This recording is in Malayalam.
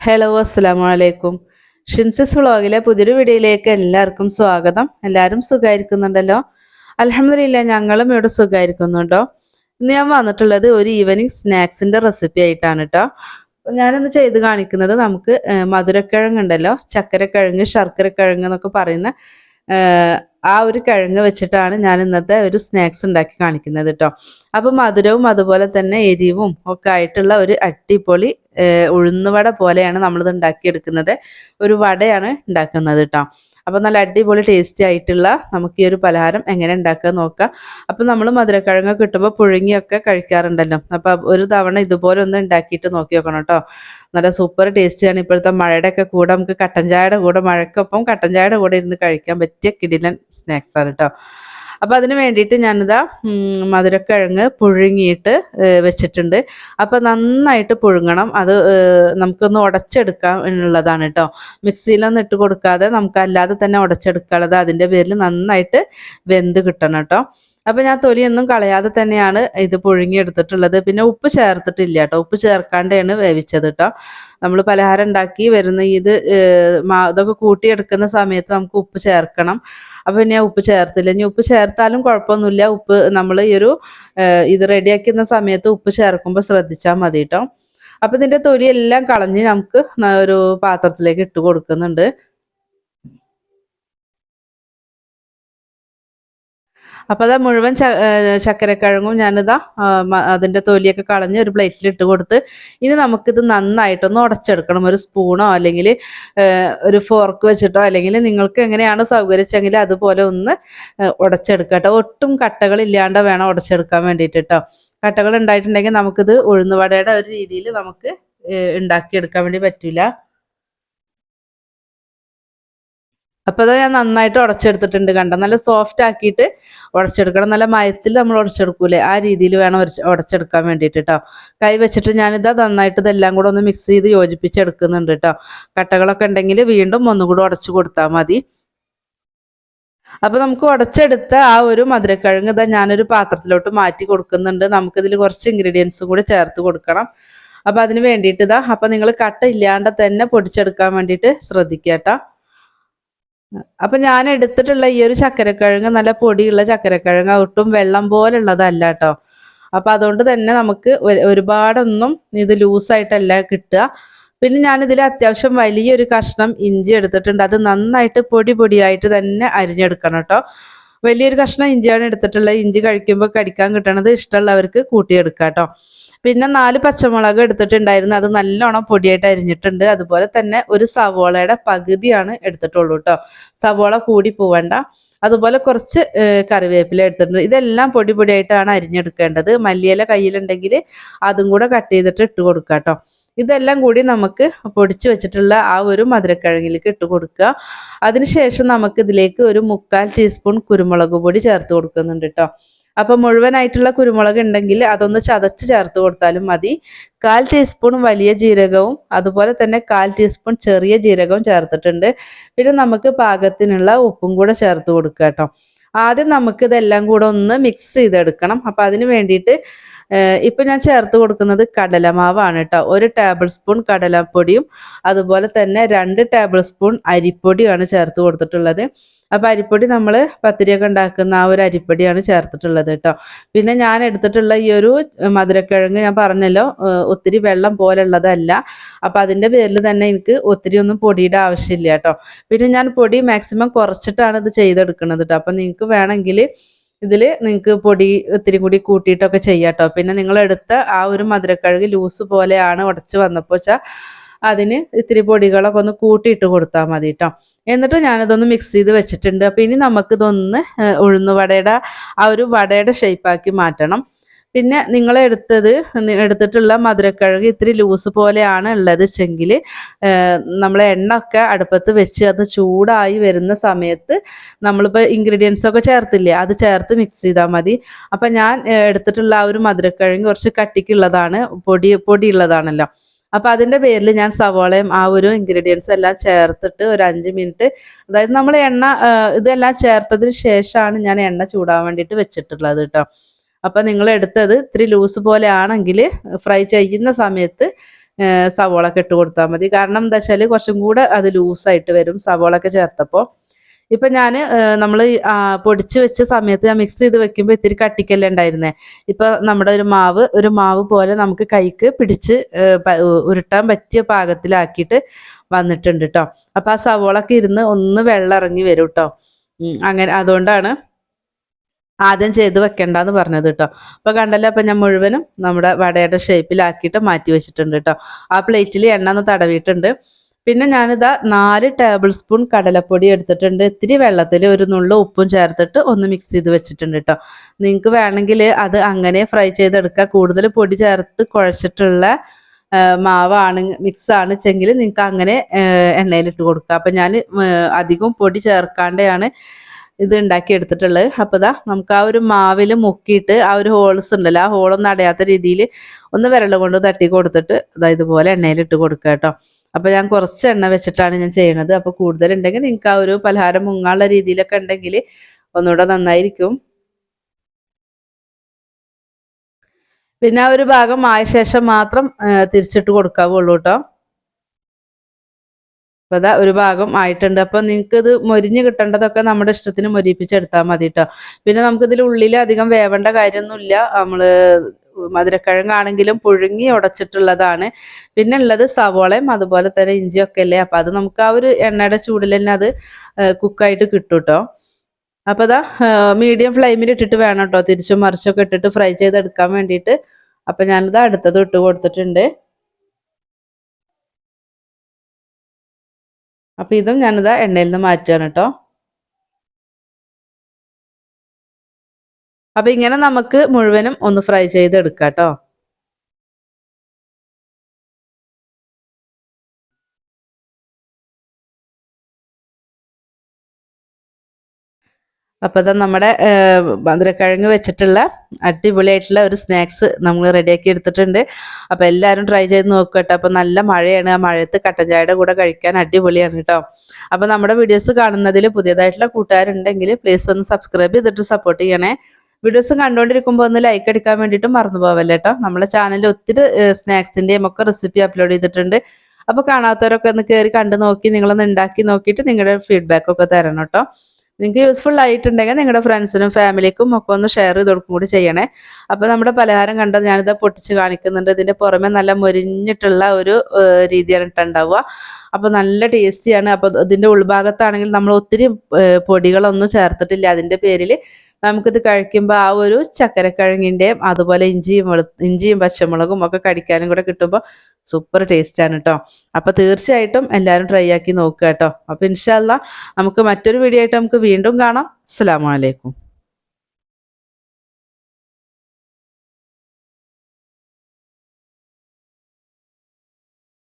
ഹലോ അസ്സലാമു അലൈക്കും. ഷിൻസിസ് വ്ളോഗിലെ പുതിയൊരു വീഡിയോയിലേക്ക് എല്ലാവർക്കും സ്വാഗതം. എല്ലാവരും സുഖമായിരിക്കുന്നുണ്ടല്ലോ? അൽഹംദുലില്ലാ ഞങ്ങളും ഇവിടെ സുഖമായിരിക്കുന്നുണ്ടോ. ഇന്ന് ഞാൻ വന്നിട്ടുള്ളത് ഒരു ഈവനിങ് സ്നാക്സിൻ്റെ റെസിപ്പി ആയിട്ടാണ് കേട്ടോ. ഞാനിന്ന് ചെയ്ത് കാണിക്കുന്നത് നമുക്ക് മധുരക്കിഴങ്ങുണ്ടല്ലോ, ചക്കരക്കിഴങ്ങ് ശർക്കരക്കിഴങ്ങ് എന്നൊക്കെ പറയുന്ന ആ ഒരു കിഴങ്ങ് വെച്ചിട്ടാണ് ഞാൻ ഇന്നത്തെ ഒരു സ്നാക്സ് ഉണ്ടാക്കി കാണിക്കുന്നത് കേട്ടോ. അപ്പോൾ മധുരവും അതുപോലെ തന്നെ എരിവും ഒക്കെ ആയിട്ടുള്ള ഒരു അടിപൊളി ഉഴുന്നുവട പോലെയാണ് നമ്മളിത് ഉണ്ടാക്കിയെടുക്കുന്നത്. ഒരു വടയാണ് ഉണ്ടാക്കുന്നത് കേട്ടോ. അപ്പോൾ നല്ല അടിപൊളി ടേസ്റ്റി ആയിട്ടുള്ള നമുക്ക് ഈ ഒരു പലഹാരം എങ്ങനെ ഉണ്ടാക്കുക നോക്കാം. അപ്പോൾ നമ്മൾ മധുരക്കിഴങ്ങ് കിട്ടുമ്പോൾ പുഴുങ്ങിയൊക്കെ കഴിക്കാറുണ്ടല്ലോ. അപ്പോൾ ഒരു തവണ ഇതുപോലെ ഒന്ന് ഉണ്ടാക്കിയിട്ട് നോക്കി നോക്കണം കേട്ടോ. നല്ല സൂപ്പർ ടേസ്റ്റിയാണ്. ഇപ്പോഴത്തെ മഴയുടെയൊക്കെ കൂടെ നമുക്ക് കട്ടൻ ചായയുടെ കൂടെ, മഴയ്ക്കൊപ്പം കട്ടൻ ചായയുടെ കൂടെ ഇരുന്ന് കഴിക്കാൻ പറ്റിയ കിടിലൻ സ്നാക്സാണ് കേട്ടോ. അപ്പോൾ അതിന് വേണ്ടിയിട്ട് ഞാനിതാ മധുരക്കിഴങ്ങ് പുഴുങ്ങിയിട്ട് വെച്ചിട്ടുണ്ട്. അപ്പോൾ നന്നായിട്ട് പുഴുങ്ങണം. അത് നമുക്കൊന്ന് ഉടച്ചെടുക്കാൻ എന്നുള്ളതാണ് കേട്ടോ. മിക്സിയിലൊന്നും ഇട്ട് കൊടുക്കാതെ നമുക്ക് അല്ലാതെ തന്നെ ഉടച്ചെടുക്കാനുള്ളത്. അതിൻ്റെ പേരിൽ നന്നായിട്ട് വെന്ത് കിട്ടണം കേട്ടോ. അപ്പോൾ ഞാൻ തൊലിയൊന്നും കളയാതെ തന്നെയാണ് ഇത് പുഴുങ്ങിയെടുത്തിട്ടുള്ളത്. പിന്നെ ഉപ്പ് ചേർത്തിട്ടില്ല കേട്ടോ. ഉപ്പ് ചേർക്കാണ്ടാണ് വേവിച്ചത് കേട്ടോ. നമ്മൾ പലഹാരം ഉണ്ടാക്കി വരുന്ന ഇതൊക്കെ കൂട്ടിയെടുക്കുന്ന സമയത്ത് നമുക്ക് ഉപ്പ് ചേർക്കണം. അപ്പോൾ പിന്നെ ഉപ്പ് ചേർത്തില്ല. ഇനി ഉപ്പ് ചേർത്താലും കുഴപ്പമൊന്നുമില്ല. ഉപ്പ് നമ്മൾ ഇത് റെഡിയാക്കുന്ന സമയത്ത് ഉപ്പ് ചേർക്കുമ്പോൾ ശ്രദ്ധിച്ചാൽ മതി കേട്ടോ. അപ്പോൾ ഇതിൻ്റെ തൊലിയെല്ലാം കളഞ്ഞ് നമുക്ക് ഒരു പാത്രത്തിലേക്ക് ഇട്ട് കൊടുക്കുന്നുണ്ട്. അപ്പോൾ അത് മുഴുവൻ ചക്കരക്കിഴങ്ങും ഞാനിതാ അതിൻ്റെ തൊലിയൊക്കെ കളഞ്ഞ് ഒരു പ്ലേറ്റിലിട്ട് കൊടുത്ത് ഇനി നമുക്കിത് നന്നായിട്ടൊന്ന് ഉടച്ചെടുക്കണം. ഒരു സ്പൂണോ അല്ലെങ്കിൽ ഒരു ഫോർക്ക് വെച്ചിട്ടോ അല്ലെങ്കിൽ നിങ്ങൾക്ക് എങ്ങനെയാണ് സൗകര്യച്ചെങ്കിൽ അതുപോലെ ഒന്ന് ഉടച്ചെടുക്കുക കേട്ടോ. ഒട്ടും കട്ടകളില്ലാണ്ട് വേണം ഉടച്ചെടുക്കാൻ വേണ്ടിയിട്ട് കേട്ടോ. കട്ടകൾ ഉണ്ടായിട്ടുണ്ടെങ്കിൽ നമുക്കിത് ഉഴുന്നുവടയുടെ ഒരു രീതിയിൽ നമുക്ക് ഉണ്ടാക്കിയെടുക്കാൻ വേണ്ടി പറ്റില്ല. അപ്പോൾ അത് ഞാൻ നന്നായിട്ട് ഉടച്ചെടുത്തിട്ടുണ്ട്. കണ്ടോ, നല്ല സോഫ്റ്റ് ആക്കിയിട്ട് ഉടച്ചെടുക്കണം. നല്ല മയത്തിൽ നമ്മൾ ഉടച്ചെടുക്കൂലേ, ആ രീതിയിൽ വേണം ഉടച്ചെടുക്കാൻ വേണ്ടിയിട്ട് കേട്ടോ. കൈ വെച്ചിട്ട് ഞാനിതാ നന്നായിട്ട് ഇതെല്ലാം കൂടെ ഒന്ന് മിക്സ് ചെയ്ത് യോജിപ്പിച്ചെടുക്കുന്നുണ്ട് കേട്ടോ. കട്ടകളൊക്കെ ഉണ്ടെങ്കിൽ വീണ്ടും ഒന്നുകൂടെ ഉടച്ചു കൊടുത്താൽ മതി. അപ്പോൾ നമുക്ക് ഉടച്ചെടുത്ത ആ ഒരു മധുരക്കിഴങ്ങ് ഇതാ ഞാനൊരു പാത്രത്തിലോട്ട് മാറ്റി കൊടുക്കുന്നുണ്ട്. നമുക്കിതിൽ കുറച്ച് ഇൻഗ്രീഡിയൻസും കൂടി ചേർത്ത് കൊടുക്കണം. അപ്പോൾ അതിന് വേണ്ടിയിട്ട് ഇതാ, അപ്പോൾ നിങ്ങൾ കട്ട ഇല്ലാണ്ട് തന്നെ പൊടിച്ചെടുക്കാൻ വേണ്ടിയിട്ട് ശ്രദ്ധിക്കുക കേട്ടോ. അപ്പം ഞാൻ എടുത്തിട്ടുള്ള ഈ ഒരു ചക്കരക്കിഴങ്ങ് നല്ല പൊടിയുള്ള ചക്കരക്കിഴങ്ങ്, ഒട്ടും വെള്ളം പോലെ ഉള്ളതല്ല കേട്ടോ. അപ്പം അതുകൊണ്ട് തന്നെ നമുക്ക് ഒരുപാടൊന്നും ഇത് ലൂസായിട്ടല്ല കിട്ടുക. പിന്നെ ഞാനിതിൽ അത്യാവശ്യം വലിയൊരു കഷ്ണം ഇഞ്ചി എടുത്തിട്ടുണ്ട്. അത് നന്നായിട്ട് പൊടിയായിട്ട് തന്നെ അരിഞ്ഞെടുക്കണം കേട്ടോ. വലിയൊരു കഷ്ണം ഇഞ്ചിയാണ് എടുത്തിട്ടുള്ളത്. ഇഞ്ചി കഴിക്കുമ്പോൾ കടിക്കാൻ കിട്ടണത് ഇഷ്ടമുള്ളവർക്ക് കൂട്ടിയെടുക്കാം കേട്ടോ. പിന്നെ 4 പച്ചമുളക് എടുത്തിട്ടുണ്ടായിരുന്നു. അത് നല്ലോണം പൊടിയായിട്ട് അരിഞ്ഞിട്ടുണ്ട്. അതുപോലെ തന്നെ ഒരു സവോളയുടെ പകുതിയാണ് എടുത്തിട്ടുള്ളൂ കേട്ടോ. സവോള കൂടി പോവണ്ട. അതുപോലെ കുറച്ച് കറിവേപ്പില എടുത്തിട്ടുണ്ട്. ഇതെല്ലാം പൊടിയായിട്ടാണ് അരിഞ്ഞെടുക്കേണ്ടത്. മല്ലിയില കയ്യിലുണ്ടെങ്കിൽ അതും കൂടെ കട്ട് ചെയ്തിട്ട് ഇട്ട് കൊടുക്കുക കേട്ടോ. ഇതെല്ലാം കൂടി നമുക്ക് പൊടിച്ച് വെച്ചിട്ടുള്ള ആ ഒരു മധുരക്കിഴങ്ങിലേക്ക് ഇട്ട് കൊടുക്കുക. അതിനുശേഷം നമുക്ക് ഇതിലേക്ക് ഒരു 3/4 ടീസ്പൂൺ കുരുമുളക് പൊടി ചേർത്ത് കൊടുക്കുന്നുണ്ട് കേട്ടോ. അപ്പം മുഴുവനായിട്ടുള്ള കുരുമുളക് ഉണ്ടെങ്കിൽ അതൊന്ന് ചതച്ച് ചേർത്ത് കൊടുത്താലും മതി. 1/4 ടീസ്പൂൺ വലിയ ജീരകവും അതുപോലെ തന്നെ 1/4 ടീസ്പൂൺ ചെറിയ ജീരകവും ചേർത്തിട്ടുണ്ട്. പിന്നെ നമുക്ക് പാകത്തിനുള്ള ഉപ്പും കൂടെ ചേർത്ത് കൊടുക്കുക കേട്ടോ. ആദ്യം നമുക്ക് ഇതെല്ലാം കൂടെ ഒന്ന് മിക്സ് ചെയ്തെടുക്കണം. അപ്പം അതിന് വേണ്ടിയിട്ട് ഇപ്പം ഞാൻ ചേർത്ത് കൊടുക്കുന്നത് കടലമാവാണ് കേട്ടോ. 1 ടേബിൾ സ്പൂൺ കടലപ്പൊടിയും അതുപോലെ തന്നെ 2 ടേബിൾ സ്പൂൺ അരിപ്പൊടിയാണ് ചേർത്ത് കൊടുത്തിട്ടുള്ളത്. അപ്പോൾ അരിപ്പൊടി നമ്മൾ പത്തിരിയൊക്കെ ഉണ്ടാക്കുന്ന ആ ഒരു അരിപ്പൊടിയാണ് ചേർത്തിട്ടുള്ളത് കേട്ടോ. പിന്നെ ഞാൻ എടുത്തിട്ടുള്ള ഈ ഒരു മധുരക്കിഴങ്ങ് ഞാൻ പറഞ്ഞല്ലോ, ഒത്തിരി വെള്ളം പോലെ ഉള്ളതല്ല. അപ്പോൾ അതിൻ്റെ പേരിൽ തന്നെ എനിക്ക് ഒത്തിരി ഒന്നും പൊടിയുടെ ആവശ്യമില്ല കേട്ടോ. പിന്നെ ഞാൻ പൊടി മാക്സിമം കുറച്ചിട്ടാണ് ഇത് ചെയ്തെടുക്കുന്നത് കേട്ടോ. അപ്പോൾ നിങ്ങൾക്ക് വേണമെങ്കിൽ ഇതിൽ നിങ്ങൾക്ക് പൊടി ഇത്തിരി കൂടി കൂട്ടിയിട്ടൊക്കെ ചെയ്യാം കേട്ടോ. പിന്നെ നിങ്ങളെടുത്ത ആ ഒരു മധുരക്കിഴങ്ങ് ലൂസ് പോലെയാണ് ഉടച്ച് വന്നപ്പോൾ വെച്ചാൽ അതിന് ഇത്തിരി പൊടികളൊക്കെ ഒന്ന് കൂട്ടിയിട്ട് കൊടുത്താൽ മതി കേട്ടോ. എന്നിട്ട് ഞാനിതൊന്ന് മിക്സ് ചെയ്ത് വെച്ചിട്ടുണ്ട്. അപ്പോൾ ഇനി നമുക്കിതൊന്ന് ഉഴുന്നുവടയുടെ ആ ഒരു വടയുടെ ഷേപ്പാക്കി മാറ്റണം. പിന്നെ നിങ്ങൾ എടുത്തിട്ടുള്ള മധുരക്കിഴങ്ങ് ഇത്തിരി ലൂസ് പോലെയാണ് ഉള്ളത് വെച്ചെങ്കിൽ നമ്മൾ എണ്ണ ഒക്കെ അടുപ്പത്ത് വെച്ച് അത് ചൂടായി വരുന്ന സമയത്ത് നമ്മളിപ്പോൾ ഇൻഗ്രീഡിയൻസ് ഒക്കെ ചേർത്തില്ലേ, അത് ചേർത്ത് മിക്സ് ചെയ്താൽ മതി. അപ്പം ഞാൻ എടുത്തിട്ടുള്ള ആ ഒരു മധുരക്കിഴങ്ങ് കുറച്ച് കട്ടിക്കുള്ളതാണ്, പൊടിയുള്ളതാണല്ലോ. അപ്പോൾ അതിൻ്റെ പേരിൽ ഞാൻ സവോളയും ആ ഒരു ഇൻഗ്രീഡിയൻസ് എല്ലാം ചേർത്തിട്ട് ഒരു 5 മിനിറ്റ്, അതായത് നമ്മൾ ഇതെല്ലാം ചേർത്തതിന് ശേഷമാണ് ഞാൻ എണ്ണ ചൂടാൻ വേണ്ടിയിട്ട് വെച്ചിട്ടുള്ളത് കേട്ടോ. അപ്പോൾ നിങ്ങൾ എടുത്തത് ഇത്തിരി ലൂസ് പോലെ ആണെങ്കിൽ ഫ്രൈ ചെയ്യുന്ന സമയത്ത് സവോള ഒക്കെ ഇട്ട് കൊടുത്താൽ മതി. കാരണം എന്താ വെച്ചാൽ കുറച്ചും കൂടെ അത് ലൂസായിട്ട് വരും സവോള ഒക്കെ ചേർത്തപ്പോൾ. ഇപ്പം ഞാൻ നമ്മൾ പൊടിച്ച് വെച്ച സമയത്ത് ഞാൻ മിക്സ് ചെയ്ത് വെക്കുമ്പോൾ ഇത്തിരി കട്ടിക്കല്ലേ ഉണ്ടായിരുന്നേ. ഇപ്പം നമ്മുടെ ഒരു മാവ് പോലെ നമുക്ക് കൈക്ക് പിടിച്ച് ഉരുട്ടാൻ പറ്റിയ പാകത്തിലാക്കിയിട്ട് വന്നിട്ടുണ്ട് കേട്ടോ. അപ്പം ആ സവോളൊക്കെ ഇരുന്ന് ഒന്ന് വെള്ളം ഇറങ്ങി വരും കേട്ടോ. അങ്ങനെ അതുകൊണ്ടാണ് ആദ്യം ചെയ്ത് വെക്കേണ്ടെന്ന് പറഞ്ഞത് കേട്ടോ. അപ്പോൾ കണ്ടല്ലോ, അപ്പം ഞാൻ മുഴുവനും നമ്മുടെ വടയുടെ ഷേപ്പിലാക്കിയിട്ട് മാറ്റി വെച്ചിട്ടുണ്ട് കേട്ടോ. ആ പ്ലേറ്റിൽ എണ്ണ ഒന്ന് തടവിയിട്ടുണ്ട്. പിന്നെ ഞാനിതാ 4 ടേബിൾ സ്പൂൺ കടലപ്പൊടി എടുത്തിട്ടുണ്ട്. ഇത്തിരി വെള്ളത്തിൽ ഒരു നുള്ളു ഉപ്പും ചേർത്തിട്ട് ഒന്ന് മിക്സ് ചെയ്ത് വെച്ചിട്ടുണ്ട് കേട്ടോ. നിങ്ങൾക്ക് വേണമെങ്കിൽ അത് അങ്ങനെ ഫ്രൈ ചെയ്തെടുക്കുക. കൂടുതൽ പൊടി ചേർത്ത് കുഴച്ചിട്ടുള്ള മാവാണ് മിക്സാണ് വെച്ചെങ്കിൽ നിങ്ങൾക്ക് അങ്ങനെ എണ്ണയിലിട്ട് കൊടുക്കുക. അപ്പം ഞാൻ അധികം പൊടി ചേർക്കാണ്ടെയാണ് ഇത് ഉണ്ടാക്കി എടുത്തിട്ടുള്ളത്. അപ്പോൾ ഇതാ നമുക്ക് ആ ഒരു മാവിൽ മുക്കിയിട്ട് ആ ഒരു ഹോൾസ് ഉണ്ടല്ലോ, ആ ഹോളൊന്നും അടയാത്ത രീതിയിൽ ഒന്ന് വിരൽ കൊണ്ട് തട്ടി കൊടുത്തിട്ട് ഇതുപോലെ എണ്ണയിലിട്ട് കൊടുക്കുക കേട്ടോ. അപ്പോൾ ഞാൻ കുറച്ച് എണ്ണ വെച്ചിട്ടാണ് ഞാൻ ചെയ്യണത്. അപ്പോൾ കൂടുതലുണ്ടെങ്കിൽ നിങ്ങൾക്ക് ആ ഒരു പലഹാരം മുങ്ങാനുള്ള രീതിയിലൊക്കെ ഉണ്ടെങ്കിൽ ഒന്നുകൂടെ നന്നായിരിക്കും. പിന്നെ ആ ഒരു ഭാഗം ആയ ശേഷം മാത്രം തിരിച്ചിട്ട് കൊടുക്കാവുള്ളൂ കേട്ടോ. അപ്പോൾ അതാ ഒരു ഭാഗം ആയിട്ടുണ്ട്. അപ്പോൾ നിങ്ങൾക്ക് ഇത് മൊരിഞ്ഞ് കിട്ടേണ്ടതൊക്കെ നമ്മുടെ ഇഷ്ടത്തിന് മൊരിപ്പിച്ചെടുത്താൽ മതി കേട്ടോ. പിന്നെ നമുക്കിതിൽ ഉള്ളിൽ അധികം വേവേണ്ട കാര്യമൊന്നുമില്ല. നമ്മൾ മധുരക്കിഴങ്ങാണെങ്കിലും പുഴുങ്ങി ഉടച്ചിട്ടുള്ളതാണ്. പിന്നെ ഉള്ളത് സവോളയും അതുപോലെ തന്നെ ഇഞ്ചിയൊക്കെ അല്ലേ. അപ്പം അത് നമുക്ക് ആ ഒരു എണ്ണയുടെ ചൂടിൽ തന്നെ അത് കുക്കായിട്ട് കിട്ടും കേട്ടോ. അപ്പോൾ അതാ മീഡിയം ഫ്ലെയിമിൽ ഇട്ടിട്ട് വേണം കേട്ടോ തിരിച്ചും മറിച്ചൊക്കെ ഇട്ടിട്ട് ഫ്രൈ ചെയ്തെടുക്കാൻ വേണ്ടിയിട്ട്. അപ്പം ഞാനിത് അടുത്തത് ഇട്ട് കൊടുത്തിട്ടുണ്ട്. അപ്പം ഇതും ഞാനിതാ എണ്ണയിൽ നിന്ന് മാറ്റുകയാണ് കേട്ടോ. അപ്പം ഇങ്ങനെ നമുക്ക് മുഴുവനും ഒന്ന് ഫ്രൈ ചെയ്തെടുക്കാം കേട്ടോ. അപ്പോൾ അത് നമ്മുടെ മധുരക്കിഴങ്ങ് വെച്ചിട്ടുള്ള അടിപൊളിയായിട്ടുള്ള ഒരു സ്നാക്സ് നമ്മൾ റെഡിയാക്കി എടുത്തിട്ടുണ്ട്. അപ്പോൾ എല്ലാവരും ട്രൈ ചെയ്ത് നോക്കുക കേട്ടോ. അപ്പോൾ നല്ല മഴയാണ്, ആ മഴയത്ത് കട്ടൻ ചായയുടെ കൂടെ കഴിക്കാൻ അടിപൊളിയാണ് കേട്ടോ. അപ്പോൾ നമ്മുടെ വീഡിയോസ് കാണുന്നതിൽ പുതിയതായിട്ടുള്ള കൂട്ടുകാരുണ്ടെങ്കിൽ പ്ലീസ് ഒന്ന് സബ്സ്ക്രൈബ് ചെയ്തിട്ട് സപ്പോർട്ട് ചെയ്യണേ. വീഡിയോസ് കണ്ടുകൊണ്ടിരിക്കുമ്പോൾ ഒന്ന് ലൈക്ക് അടിക്കാൻ വേണ്ടിയിട്ട് മറന്നു പോവല്ലേ കേട്ടോ. നമ്മുടെ ചാനലിൽ ഒത്തിരി സ്നാക്സിൻ്റെയും ഒക്കെ റെസിപ്പി അപ്ലോഡ് ചെയ്തിട്ടുണ്ട്. അപ്പോൾ കാണാത്തവരൊക്കെ ഒന്ന് കയറി കണ്ടു നോക്കി നിങ്ങളൊന്ന് ഉണ്ടാക്കി നോക്കിയിട്ട് നിങ്ങളുടെ ഫീഡ്ബാക്കൊക്കെ തരണം കേട്ടോ. നിങ്ങൾക്ക് യൂസ്ഫുൾ ആയിട്ടുണ്ടെങ്കിൽ നിങ്ങളുടെ ഫ്രണ്ട്സിനും ഫാമിലിക്കും ഒക്കെ ഒന്ന് ഷെയർ ചെയ്ത് കൊടുക്കും കൂടി ചെയ്യണേ. അപ്പോൾ നമ്മുടെ പലഹാരം കണ്ടത് ഞാനിത് പൊട്ടിച്ച് കാണിക്കുന്നുണ്ട്. ഇതിൻ്റെ പുറമെ നല്ല മൊരിഞ്ഞിട്ടുള്ള ഒരു രീതിയാണ് ഇട്ടുണ്ടാവുക. അപ്പോൾ നല്ല ടേസ്റ്റിയാണ്. അപ്പോൾ ഇതിൻ്റെ ഉൾഭാഗത്താണെങ്കിൽ നമ്മൾ ഒത്തിരി പൊടികളൊന്നും ചേർത്തിട്ടില്ല. അതിൻ്റെ പേരിൽ നമുക്കിത് കഴിക്കുമ്പോൾ ആ ഒരു ചക്കരക്കിഴങ്ങിൻ്റെയും അതുപോലെ ഇഞ്ചിയും പച്ചമുളകും ഒക്കെ കടിക്കാനും കൂടെ കിട്ടുമ്പോൾ സൂപ്പർ ടേസ്റ്റാണ് കേട്ടോ. അപ്പോൾ തീർച്ചയായിട്ടും എല്ലാവരും ട്രൈ ആക്കി നോക്കുക കേട്ടോ. അപ്പോൾ ഇൻഷാ അല്ലാ നമുക്ക് മറ്റൊരു വീഡിയോ ആയിട്ട് നമുക്ക് വീണ്ടും കാണാം. അസ്സലാമു അലൈക്കും.